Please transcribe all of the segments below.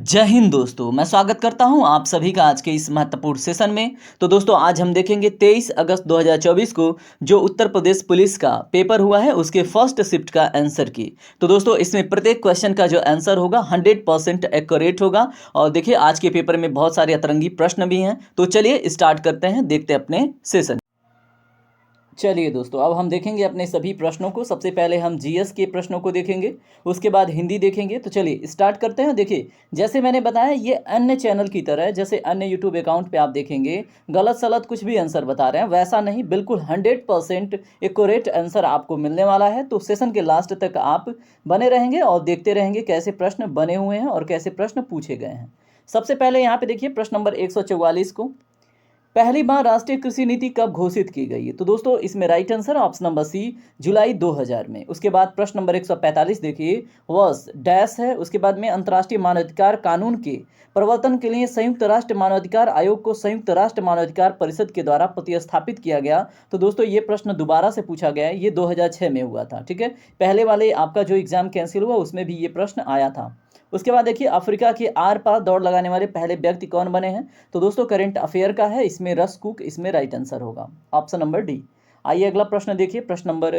जय हिंद दोस्तों, मैं स्वागत करता हूं आप सभी का आज के इस महत्वपूर्ण सेशन में। तो दोस्तों आज हम देखेंगे 23 अगस्त 2024 को जो उत्तर प्रदेश पुलिस का पेपर हुआ है उसके फर्स्ट शिफ्ट का आंसर की। तो दोस्तों इसमें प्रत्येक क्वेश्चन का जो आंसर होगा 100% एक्यूरेट होगा। और देखिए आज के पेपर में बहुत सारे अतरंगी प्रश्न भी हैं। तो चलिए स्टार्ट करते हैं, देखते हैं अपने सेशन। चलिए दोस्तों अब हम देखेंगे अपने सभी प्रश्नों को। सबसे पहले हम जीएस के प्रश्नों को देखेंगे, उसके बाद हिंदी देखेंगे। तो चलिए स्टार्ट करते हैं। देखिए जैसे मैंने बताया ये अन्य चैनल की तरह है, जैसे अन्य यूट्यूब अकाउंट पे आप देखेंगे गलत सलत कुछ भी आंसर बता रहे हैं, वैसा नहीं, बिल्कुल 100% एक्यूरेट आंसर आपको मिलने वाला है। तो सेशन के लास्ट तक आप बने रहेंगे और देखते रहेंगे कैसे प्रश्न बने हुए हैं और कैसे प्रश्न पूछे गए हैं। सबसे पहले यहाँ पे देखिए प्रश्न नंबर 144 को, पहली बार राष्ट्रीय कृषि नीति कब घोषित की गई है? तो दोस्तों इसमें right answer option number C, जुलाई 2000 में। उसके बाद प्रश्न नंबर 145 देखिए, वर्ष डैश है। उसके बाद में अंतर्राष्ट्रीय मानवाधिकार कानून के प्रवर्तन के लिए संयुक्त राष्ट्र मानवाधिकार आयोग को संयुक्त राष्ट्र मानवाधिकार परिषद के द्वारा प्रतिस्थापित किया गया। तो दोस्तों ये प्रश्न दोबारा से पूछा गया है, ये 2006 में हुआ था। ठीक है, पहले वाले आपका जो एग्जाम कैंसिल हुआ उसमें भी ये प्रश्न आया था। उसके बाद देखिए अफ्रीका के आर पार दौड़ लगाने वाले पहले व्यक्ति कौन बने हैं? तो दोस्तों करंट अफेयर का है, इसमें रस कुक इसमें राइट आंसर होगा, ऑप्शन नंबर डी। आइए अगला प्रश्न देखिए, प्रश्न नंबर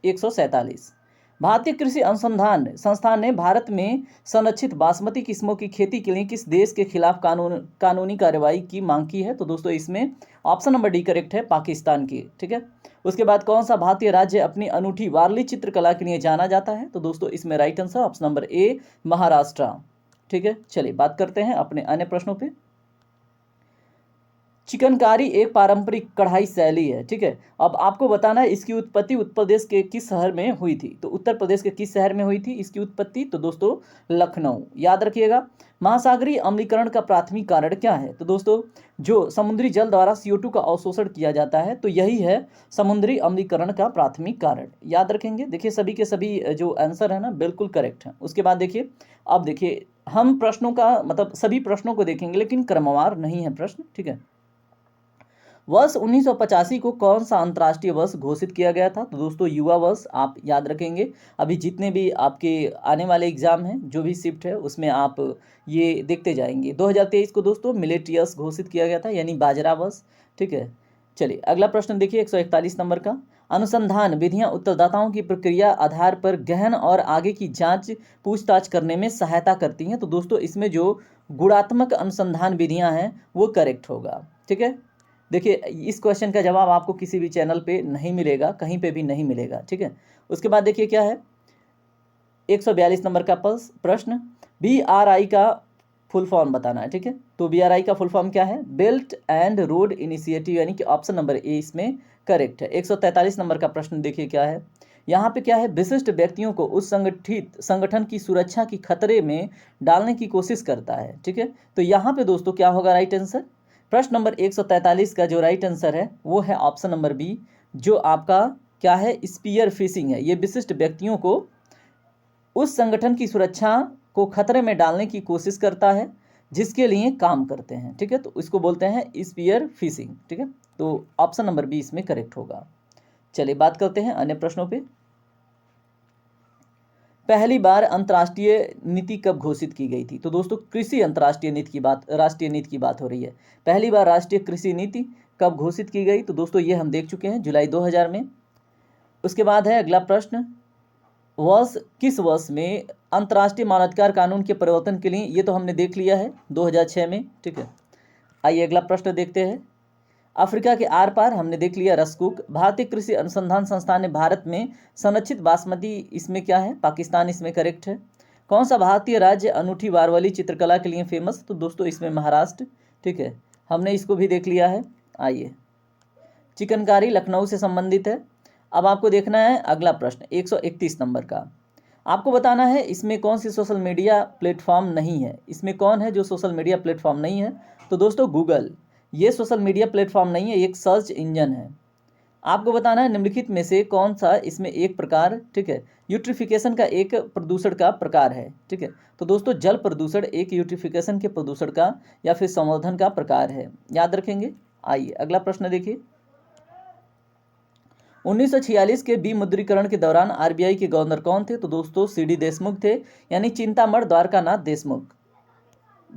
147, भारतीय कृषि अनुसंधान संस्थान ने भारत में संरक्षित बासमती किस्मों की खेती के लिए किस देश के खिलाफ कानूनी कार्रवाई की मांग की है? तो दोस्तों इसमें ऑप्शन नंबर डी करेक्ट है, पाकिस्तान की। ठीक है, उसके बाद कौन सा भारतीय राज्य अपनी अनूठी वारली चित्रकला के लिए जाना जाता है? तो दोस्तों इसमें right answer option number A, Maharashtra. ठीक है, चलिए बात करते हैं अपने अन्य प्रश्नों पे। चिकनकारी एक पारंपरिक कढ़ाई शैली है। ठीक है, अब आपको बताना है इसकी उत्पत्ति उत्तर प्रदेश के किस शहर में हुई थी? तो उत्तर प्रदेश के किस शहर में हुई थी इसकी उत्पत्ति? तो दोस्तों लखनऊ, याद रखिएगा। महासागरीय अम्लीकरण का प्राथमिक कारण क्या है? तो दोस्तों जो समुद्री जल द्वारा CO2 का अवशोषण किया जाता है, तो यही है समुद्री अम्लीकरण का प्राथमिक कारण, याद रखेंगे। देखिए सभी के सभी जो आंसर है ना बिल्कुल करेक्ट है। उसके बाद देखिए, अब देखिए हम प्रश्नों का मतलब सभी प्रश्नों को देखेंगे लेकिन क्रमवार नहीं है प्रश्न। ठीक है, वर्ष 1985 को कौन सा अंतर्राष्ट्रीय वर्ष घोषित किया गया था? तो दोस्तों युवा वर्ष, आप याद रखेंगे। अभी जितने भी आपके आने वाले एग्जाम हैं, जो भी शिफ्ट है उसमें आप ये देखते जाएंगे। 2023 को दोस्तों मिलेट्रियस घोषित किया गया था, यानी बाजरा वर्ष। ठीक है, चलिए अगला प्रश्न देखिए 141 नंबर का, अनुसंधान विधियां उत्तरदाताओं की प्रक्रिया आधार पर गहन और आगे की जांच पूछताछ करने में सहायता करती हैं। तो दोस्तों इसमें जो गुणात्मक अनुसंधान विधियां हैं वो करेक्ट होगा। ठीक है, देखिए इस क्वेश्चन का जवाब आपको किसी भी चैनल पे नहीं मिलेगा, कहीं पे भी नहीं मिलेगा। ठीक है, उसके बाद देखिए क्या है 142 नंबर का प्रश्न, BRI का फुल फॉर्म बताना है। ठीक है, तो BRI का फुल फॉर्म क्या है? बेल्ट एंड रोड इनिशिएटिव, यानी कि ऑप्शन नंबर ए इसमें करेक्ट है। 143 नंबर का प्रश्न देखिए क्या है, यहाँ पे क्या है, विशिष्ट व्यक्तियों को उस संगठित संगठन की सुरक्षा की खतरे में डालने की कोशिश करता है। ठीक है, तो यहाँ पे दोस्तों क्या होगा राइट आंसर? प्रश्न नंबर 143 का जो राइट आंसर है वो है ऑप्शन नंबर बी, जो आपका क्या है, स्पीयर फिशिंग है। ये विशिष्ट व्यक्तियों को उस संगठन की सुरक्षा को खतरे में डालने की कोशिश करता है जिसके लिए काम करते हैं। ठीक है, तो इसको बोलते हैं स्पीयर फिशिंग। ठीक है, तो ऑप्शन नंबर बी इसमें करेक्ट होगा। चलिए बात करते हैं अन्य प्रश्नों पे। पहली बार अंतर्राष्ट्रीय नीति कब घोषित की गई थी? तो दोस्तों कृषि अंतर्राष्ट्रीय नीति की बात, राष्ट्रीय नीति की बात हो रही है। पहली बार राष्ट्रीय कृषि नीति कब घोषित की गई? तो दोस्तों ये हम देख चुके हैं, जुलाई 2000 में। उसके बाद है अगला प्रश्न, वर्ष किस वर्ष में अंतर्राष्ट्रीय मानवाधिकार कानून के परिवर्तन के लिए? ये तो हमने देख लिया है 2006 में। ठीक है, आइए अगला प्रश्न देखते हैं। अफ्रीका के आर पार हमने देख लिया, रसकुक। भारतीय कृषि अनुसंधान संस्थान ने भारत में संरक्षित बासमती, इसमें क्या है, पाकिस्तान, इसमें करेक्ट है। कौन सा भारतीय राज्य अनूठी वारवाली चित्रकला के लिए फेमस? तो दोस्तों इसमें महाराष्ट्र। ठीक है, हमने इसको भी देख लिया है। आइए, चिकनकारी लखनऊ से संबंधित है। अब आपको देखना है अगला प्रश्न 131 नंबर का, आपको बताना है इसमें कौन सी सोशल मीडिया प्लेटफॉर्म नहीं है। इसमें कौन है जो सोशल मीडिया प्लेटफॉर्म नहीं है? तो दोस्तों गूगल, ये सोशल मीडिया प्लेटफॉर्म नहीं है, एक सर्च इंजन है। आपको बताना है निम्नलिखित में से कौन सा इसमें एक प्रकार, ठीक है, यूट्रिफिकेशन का एक प्रदूषण का प्रकार है। ठीक है, तो दोस्तों जल प्रदूषण एक यूट्रिफिकेशन के प्रदूषण का या फिर संवर्धन का प्रकार है, याद रखेंगे। आइए अगला प्रश्न देखिए, 1946 के विमुद्रीकरण के दौरान RBI के गवर्नर कौन थे? तो दोस्तों CD देशमुख थे, यानी चिंतामण द्वारकानाथ देशमुख।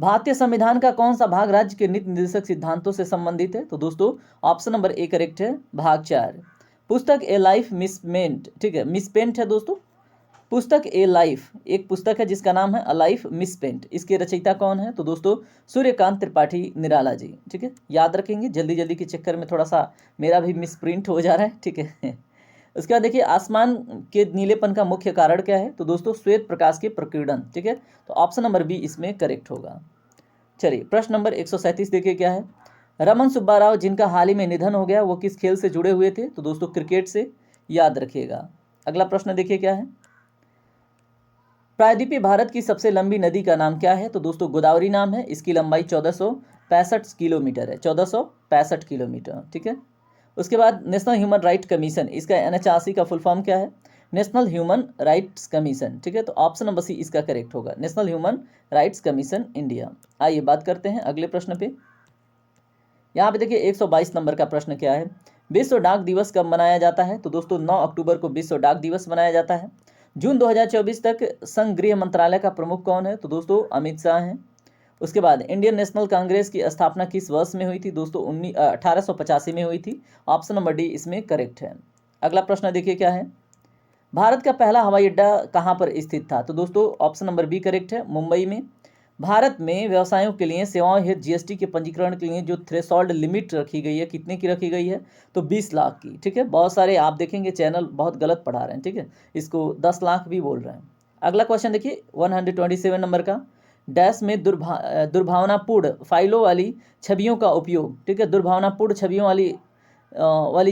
भारतीय संविधान का कौन सा भाग राज्य के नीति निर्देशक सिद्धांतों से संबंधित है? तो दोस्तों ऑप्शन नंबर ए करेक्ट है, भाग 4। पुस्तक ए लाइफ मिसपेंट, ठीक है, मिसपेंट है दोस्तों। पुस्तक ए लाइफ एक पुस्तक है जिसका नाम है अ लाइफ मिसपेंट। इसके रचयिता कौन है? तो दोस्तों सूर्यकांत त्रिपाठी निराला जी, ठीक है, याद रखेंगे। जल्दी जल्दी के चक्कर में थोड़ा सा मेरा भी मिसप्रिंट हो जा रहा है, ठीक है। उसके बाद देखिए आसमान के नीलेपन का मुख्य कारण क्या है? तो दोस्तों श्वेत प्रकाश के प्रकीर्णन, ठीक है। तो ऑप्शन नंबर बी इसमें करेक्ट होगा। चलिए प्रश्न नंबर 137 देखिए क्या है। रमन सुब्बा राव जिनका हाल ही में निधन हो गया वो किस खेल से जुड़े हुए थे? तो दोस्तों क्रिकेट से, याद रखिएगा। अगला प्रश्न देखिए क्या है। प्रायद्वीपीय भारत की सबसे लंबी नदी का नाम क्या है? तो दोस्तों गोदावरी नाम है। इसकी लंबाई 1465 किलोमीटर है, 1465 किलोमीटर, ठीक है। उसके बाद नेशनल ह्यूमन राइट कमीशन, इसका NHRC का फुल फॉर्म क्या है? नेशनल ह्यूमन राइट्स कमीशन, ठीक है। तो ऑप्शन नंबर सी इसका करेक्ट होगा, national human rights commission India. आइए बात करते हैं अगले प्रश्न पे। यहाँ पे देखिए 122 नंबर का प्रश्न क्या है। विश्व डाक दिवस कब मनाया जाता है? तो दोस्तों 9 अक्टूबर को विश्व डाक दिवस मनाया जाता है। जून 2024 तक संघ गृह मंत्रालय का प्रमुख कौन है? तो दोस्तों अमित शाह हैं। उसके बाद इंडियन नेशनल कांग्रेस की स्थापना किस वर्ष में हुई थी? दोस्तों 1885 में हुई थी। ऑप्शन नंबर डी इसमें करेक्ट है। अगला प्रश्न देखिए क्या है। भारत का पहला हवाई अड्डा कहाँ पर स्थित था? तो दोस्तों ऑप्शन नंबर बी करेक्ट है, मुंबई में। भारत में व्यवसायों के लिए सेवाओं हेतु GST के पंजीकरण के लिए जो थ्रेशोल्ड लिमिट रखी गई है, कितने की रखी गई है? तो 20 लाख की, ठीक है। बहुत सारे आप देखेंगे चैनल बहुत गलत पढ़ा रहे हैं, ठीक है, इसको 10 लाख भी बोल रहे हैं। अगला क्वेश्चन देखिए 127 नंबर का। डैश में दुर्भावनापूर्ण फाइलों वाली छवियों का उपयोग, ठीक है, दुर्भावनापूर्ण छवियों वाली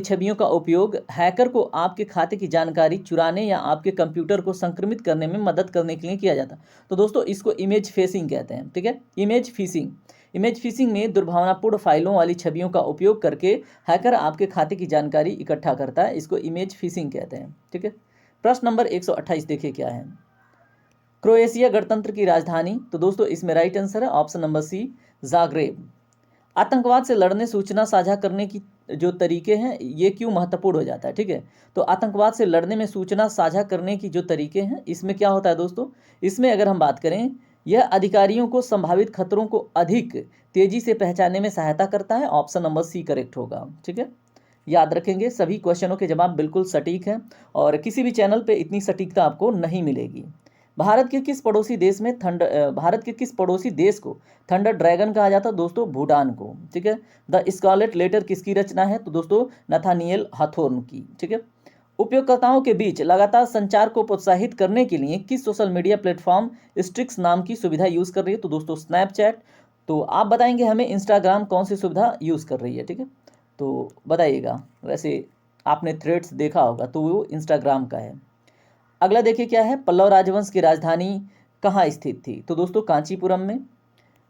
छवियों का उपयोग हैकर को आपके खाते की जानकारी चुराने या आपके कंप्यूटर को संक्रमित करने में मदद करने के लिए किया जाता है। तो दोस्तों इसको इमेज फेसिंग कहते हैं, ठीक है, इमेज फिशिंग। इमेज फिशिंग में दुर्भावनापूर्ण फाइलों वाली छवियों का उपयोग करके हैकर आपके खाते की जानकारी इकट्ठा करता है, इसको इमेज फिशिंग कहते हैं, ठीक है। प्रश्न नंबर 128 देखिए क्या है। क्रोएशिया गणतंत्र की राजधानी? तो दोस्तों इसमें राइट आंसर है ऑप्शन नंबर सी, जाग्रेब। आतंकवाद से लड़ने सूचना साझा करने की जो तरीके हैं ये क्यों महत्वपूर्ण हो जाता है? ठीक है, तो आतंकवाद से लड़ने में सूचना साझा करने की जो तरीके हैं इसमें क्या होता है दोस्तों, इसमें अगर हम बात करें यह अधिकारियों को संभावित खतरों को अधिक तेजी से पहचानने में सहायता करता है। ऑप्शन नंबर सी करेक्ट होगा, ठीक है। याद रखेंगे सभी क्वेश्चनों के जवाब बिल्कुल सटीक हैं और किसी भी चैनल पे इतनी सटीकता आपको नहीं मिलेगी। भारत के किस पड़ोसी देश को थंडर ड्रैगन कहा जाता है? दोस्तों भूटान को, ठीक है। द स्कारलेट लेटर किसकी रचना है? तो दोस्तों नथानिएल हॉथोर्न की, ठीक है। उपयोगकर्ताओं के बीच लगातार संचार को प्रोत्साहित करने के लिए किस सोशल मीडिया प्लेटफॉर्म स्ट्रिक्स नाम की सुविधा यूज़ कर रही है? तो दोस्तों स्नैपचैट। तो आप बताएंगे हमें इंस्टाग्राम कौन सी सुविधा यूज़ कर रही है, ठीक है, तो बताइएगा। वैसे आपने थ्रेड्स देखा होगा तो वो इंस्टाग्राम का है। अगला देखिए क्या है, पल्लव राजवंश की राजधानी कहाँ स्थित थी? तो दोस्तों कांचीपुरम में।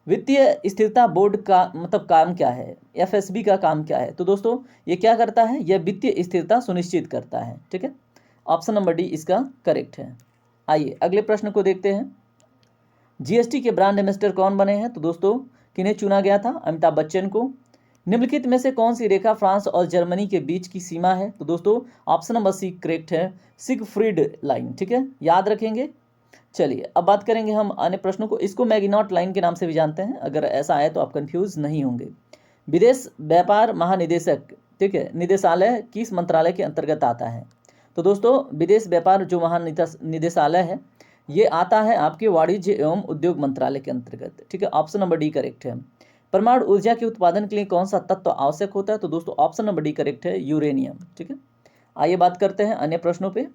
वित्तीय स्थिरता बोर्ड का मतलब काम क्या है? FSB का काम क्या है? तो दोस्तों ये क्या करता है, यह वित्तीय स्थिरता सुनिश्चित करता है, ठीक है। ऑप्शन नंबर डी इसका करेक्ट है। आइए अगले प्रश्न को देखते हैं। GST के ब्रांड एम्बेसडर कौन बने हैं? तो दोस्तों किन्हें चुना गया था? अमिताभ बच्चन को। निम्नलिखित में से कौन सी रेखा फ्रांस और जर्मनी के बीच की सीमा है? तो दोस्तों ऑप्शन नंबर सी करेक्ट है, सिगफ्रीड लाइन, ठीक है, याद रखेंगे। चलिए अब बात करेंगे हम अन्य प्रश्नों को। इसको मैगिनॉट लाइन के नाम से भी जानते हैं, अगर ऐसा आए तो आप कंफ्यूज नहीं होंगे। विदेश व्यापार महानिदेशक, ठीक है, निदेशालय किस मंत्रालय के अंतर्गत आता है? तो दोस्तों विदेश व्यापार जो महानिदेशालय है ये आता है आपके वाणिज्य एवं उद्योग मंत्रालय के अंतर्गत, ठीक है। ऑप्शन नंबर डी करेक्ट है। परमाणु ऊर्जा के उत्पादन के लिए कौन सा तत्व आवश्यक होता है? तो दोस्तों ऑप्शन नंबर डी करेक्ट है, यूरेनियम, ठीक है। आइए बात करते हैं अन्य प्रश्नों पे।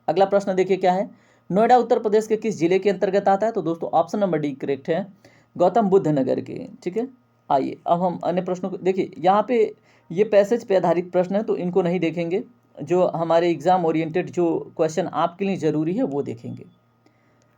अगला प्रश्न देखिए क्या है। नोएडा उत्तर प्रदेश के किस जिले के अंतर्गत आता है? तो दोस्तों ऑप्शन नंबर डी करेक्ट है, गौतम बुद्ध नगर के, ठीक है। आइए अब हम अन्य प्रश्नों को देखिए। यहाँ पे ये पैसेज पे आधारित प्रश्न है तो इनको नहीं देखेंगे, जो हमारे एग्जाम ओरिएंटेड जो क्वेश्चन आपके लिए जरूरी है वो देखेंगे।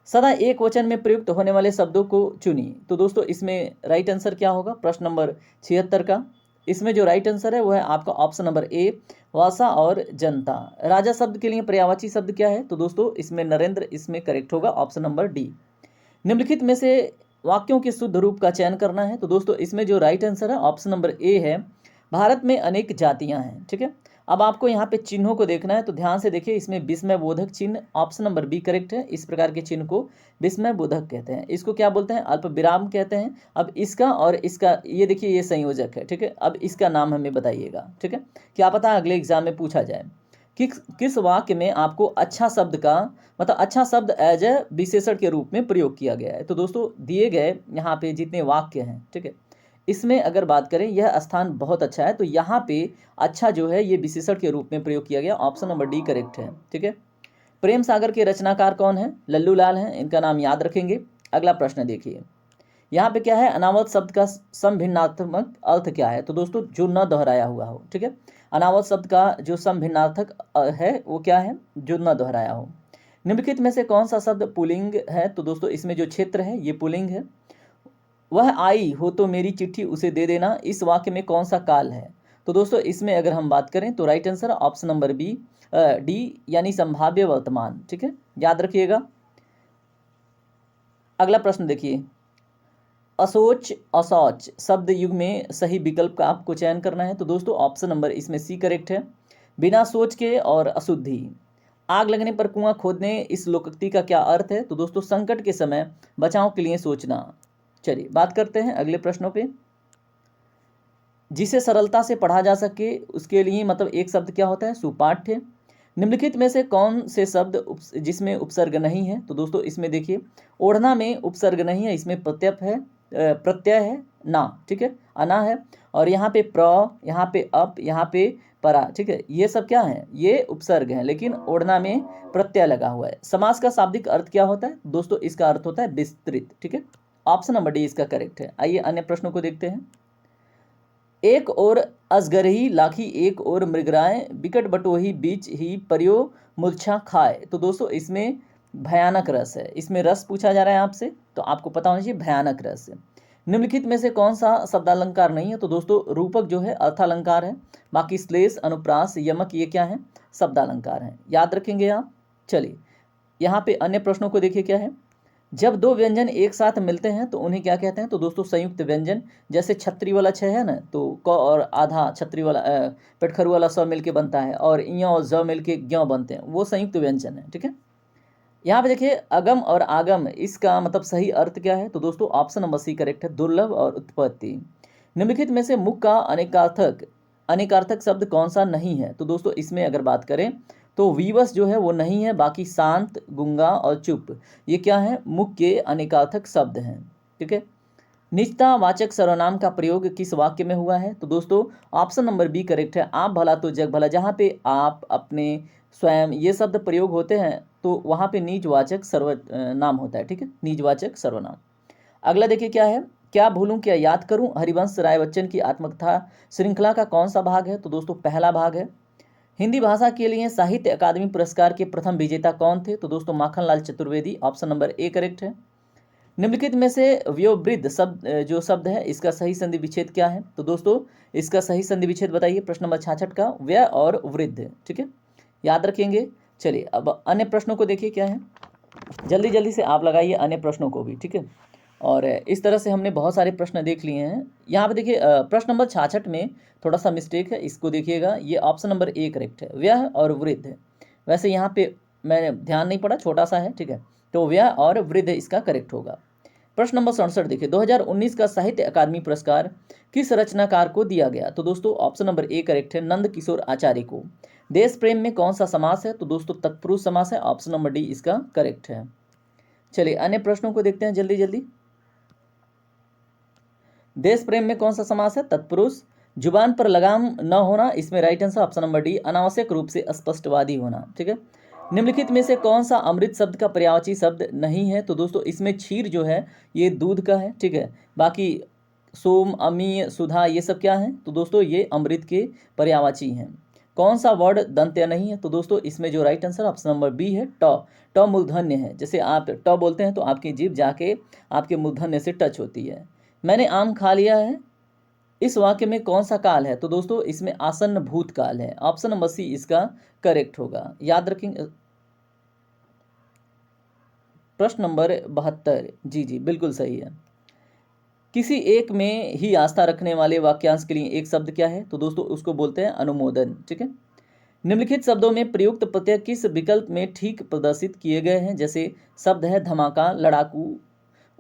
सदा एक वचन में प्रयुक्त होने वाले शब्दों को चुनिए। तो दोस्तों इसमें राइट आंसर क्या होगा प्रश्न नंबर 76 का? इसमें जो राइट आंसर है वो है आपका ऑप्शन नंबर ए, वासा और जनता। राजा शब्द के लिए पर्यायवाची शब्द क्या है? तो दोस्तों इसमें नरेंद्र इसमें करेक्ट होगा, ऑप्शन नंबर डी। निम्नलिखित में से वाक्यों के शुद्ध रूप का चयन करना है। तो दोस्तों इसमें जो राइट आंसर है ऑप्शन नंबर ए है, भारत में अनेक जातियां हैं, ठीक है। अब आपको यहाँ पे चिन्हों को देखना है, तो ध्यान से देखिए, इसमें विस्मय बोधक चिन्ह, ऑप्शन नंबर बी करेक्ट है। इस प्रकार के चिन्ह को विस्मय बोधक कहते हैं। इसको क्या बोलते हैं? अल्प विराम कहते हैं। अब इसका और इसका ये देखिए, ये संयोजक है, ठीक है। अब इसका नाम हमें बताइएगा, ठीक है, क्या पता अगले एग्जाम में पूछा जाए। किस वाक्य में आपको अच्छा शब्द का मतलब अच्छा शब्द एज ए विशेषण के रूप में प्रयोग किया गया है? तो दोस्तों दिए गए यहाँ पे जितने वाक्य हैं, ठीक है, इसमें अगर बात करें, यह स्थान बहुत अच्छा है, तो यहाँ पे अच्छा जो है ये विशेषण के रूप में प्रयोग किया गया। ऑप्शन नंबर डी करेक्ट है, ठीक है। प्रेम सागर के रचनाकार कौन है? लल्लू लाल हैं, इनका नाम याद रखेंगे। अगला प्रश्न देखिए, यहाँ पे क्या है? अनावत शब्द का समभिन्नात्मक अर्थ क्या है? तो दोस्तों जो न दोहराया हुआ हो, ठीक है। अनावत शब्द का जो समभिन्नार्थक है वो क्या है? जो न दोहराया हो। निम्नलिखित में से कौन सा शब्द पुल्लिंग है? तो दोस्तों इसमें जो क्षेत्र है ये पुल्लिंग है। वह आई हो तो मेरी चिट्ठी उसे दे देना, इस वाक्य में कौन सा काल है? तो दोस्तों इसमें अगर हम बात करें तो right answer option number B D यानी संभाव्य वर्तमान, ठीक है, याद रखिएगा। अगला प्रश्न देखिए, असोच असौच शब्द युग में सही विकल्प का आपको चयन करना है। तो दोस्तों ऑप्शन नंबर इसमें सी करेक्ट है। बिना सोच के और अशुद्धि। आग लगने पर कुआं खोदने, इस लोकोक्ति का क्या अर्थ है? तो दोस्तों संकट के समय बचाव के लिए सोचना। चलिए बात करते हैं अगले प्रश्नों पे। जिसे सरलता से पढ़ा जा सके उसके लिए मतलब एक शब्द क्या होता है? सुपाठ्य। निम्नलिखित में से कौन से शब्द जिसमें उपसर्ग नहीं है? तो दोस्तों इसमें देखिए, ओढ़ना में उपसर्ग नहीं है, इसमें प्रत्यय है ना, ठीक है, अना है। और यहाँ पे यहाँ पे अप, यहाँ पे परा, ठीक है, ये सब क्या है? ये उपसर्ग है, लेकिन ओढ़ना में प्रत्यय लगा हुआ है। समास का शाब्दिक अर्थ क्या होता है? दोस्तों इसका अर्थ होता है विस्तृत, ठीक है। ऑप्शन नंबर डी इसका करेक्ट है। आइए अन्य प्रश्नों को देखते हैं। एक और अजगरही लाखी, एक और मृगराय, बिकट बटोही बीच ही परियो मूर्छा खाए। तो दोस्तों इसमें भयानक रस है, इसमें रस पूछा जा रहा है आपसे, तो आपको पता होना चाहिए भयानक रस है। निम्नलिखित में से कौन सा शब्दालंकार नहीं है? तो दोस्तों रूपक जो है अर्थालंकार है, बाकी श्लेष, अनुप्रास, यमक ये क्या है? शब्दालंकार है, याद रखेंगे आप। चलिए यहाँ पे अन्य प्रश्नों को देखिए क्या है। जब दो व्यंजन एक साथ मिलते हैं तो उन्हें क्या कहते हैं? तो दोस्तों संयुक्त व्यंजन। जैसे छतरी वाला छ है ना, तो क और आधा छतरी वाला पेटखरू वाला स मिल के बनता है, और इं और ज मिल के ग्यों बनते हैं, वो संयुक्त व्यंजन है, ठीक है। यहाँ पे देखिए अगम और आगम, इसका मतलब सही अर्थ क्या है? तो दोस्तों ऑप्शन नंबर सी करेक्ट है, दुर्लभ और उत्पत्ति। निम्नलिखित में से मुख का अनेकार्थक शब्द कौन सा नहीं है? तो दोस्तों इसमें अगर बात करें तो विवश जो है वो नहीं है, बाकी शांत, गुंगा और चुप ये क्या है? मुख के अनेकार्थक शब्द हैं, ठीक है। निजता वाचक सर्वनाम का प्रयोग किस वाक्य में हुआ है? तो दोस्तों ऑप्शन नंबर बी करेक्ट है, आप भला तो जग भला। जहाँ पे आप, अपने, स्वयं ये शब्द प्रयोग होते हैं तो वहाँ पे निजवाचक सर्वनाम होता है, ठीक है, निजवाचक सर्वनाम। अगला देखिए क्या है, क्या भूलूं क्या याद करूं, हरिवंश राय बच्चन की आत्मकथा श्रृंखला का कौन सा भाग है? तो दोस्तों पहला भाग है। हिंदी भाषा के लिए साहित्य अकादमी पुरस्कार के प्रथम विजेता कौन थे? तो दोस्तों Makhanlal Chaturvedi, option number A correct है। निम्नलिखित में से व्योवृद्ध शब्द जो शब्द है इसका सही संधि विच्छेद क्या है? तो दोस्तों इसका सही संधि विच्छेद बताइए, प्रश्न नंबर 66 का, व्यय और वृद्ध, ठीक है, याद रखेंगे। चलिए अब अन्य प्रश्नों को देखिए क्या है, जल्दी जल्दी से आप लगाइए अन्य प्रश्नों को भी, ठीक है। और इस तरह से हमने बहुत सारे प्रश्न देख लिए हैं। यहाँ पे देखिए प्रश्न नंबर 66 में थोड़ा सा मिस्टेक है, इसको देखिएगा, ये ऑप्शन नंबर ए करेक्ट है, व्यय और वृद्ध। वैसे यहाँ पे मैंने ध्यान नहीं पड़ा, छोटा सा है, ठीक है, तो व्यय और वृद्ध इसका करेक्ट होगा। प्रश्न नंबर 67 देखिए, 2019 का साहित्य अकादमी पुरस्कार किस रचनाकार को दिया गया? तो दोस्तों ऑप्शन नंबर ए करेक्ट है, नंद किशोर आचार्य को। देश प्रेम में कौन सा समास है? तो दोस्तों तत्पुरुष समास है, ऑप्शन नंबर डी इसका करेक्ट है। चलिए अन्य प्रश्नों को देखते हैं जल्दी जल्दी। देश प्रेम में कौन सा समास है? तत्पुरुष। जुबान पर लगाम न होना, इसमें right answer option number D, अनावश्यक रूप से स्पष्टवादी होना, ठीक है। निम्नलिखित में से कौन सा अमृत शब्द का पर्यायवाची शब्द नहीं है? तो दोस्तों इसमें क्षीर जो है ये दूध का है, ठीक है, बाकी सोम, अमीय, सुधा ये सब क्या है? तो दोस्तों ये अमृत के पर्यायवाची हैं। कौन सा वर्ड दंत्य नहीं है? तो दोस्तों इसमें जो right answer option number B है, ट। ट मूर्धन्य है, जैसे आप ट बोलते हैं तो आपकी जीभ जाके आपके मूर्धन्य से टच होती है। मैंने आम खा लिया है, इस वाक्य में कौन सा काल है? तो दोस्तों इसमें आसन्न भूतकाल है, ऑप्शन नंबर सी इसका करेक्ट होगा, याद रखेंगे। प्रश्न नंबर 72, जी जी बिल्कुल सही है। किसी एक में ही आस्था रखने वाले वाक्यांश के लिए एक शब्द क्या है? तो दोस्तों उसको बोलते हैं अनुमोदन, ठीक है। निम्नलिखित शब्दों में प्रयुक्त प्रत्यय किस विकल्प में ठीक प्रदर्शित किए गए हैं? जैसे शब्द है धमाका, लड़ाकू,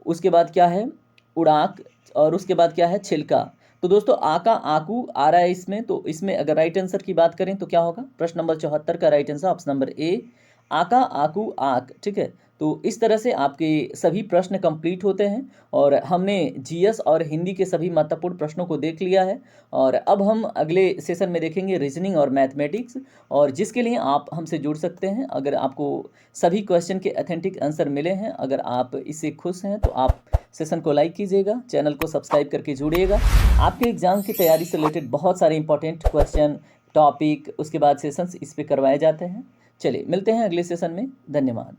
उसके बाद क्या है उड़ाक, और उसके बाद क्या है छिलका। तो दोस्तों आका आकू आ रहा है इसमें, तो इसमें अगर राइट आंसर की बात करें तो क्या होगा? प्रश्न नंबर 74 का right answer option number A, आका आकू आक। ठीक है, तो इस तरह से आपके सभी प्रश्न कंप्लीट होते हैं और हमने जीएस और हिंदी के सभी महत्वपूर्ण प्रश्नों को देख लिया है। और अब हम अगले सेशन में देखेंगे रीजनिंग और मैथमेटिक्स, और जिसके लिए आप हमसे जुड़ सकते हैं। अगर आपको सभी क्वेश्चन के ऑथेंटिक आंसर मिले हैं, अगर आप इससे खुश हैं, तो आप सेशन को लाइक कीजिएगा, चैनल को सब्सक्राइब करके जुड़िएगा। आपके एग्जाम की तैयारी से रिलेटेड बहुत सारे इंपॉर्टेंट क्वेश्चन, टॉपिक, उसके बाद सेशंस इस पे करवाए जाते हैं। चलिए मिलते हैं अगले सेशन में। धन्यवाद।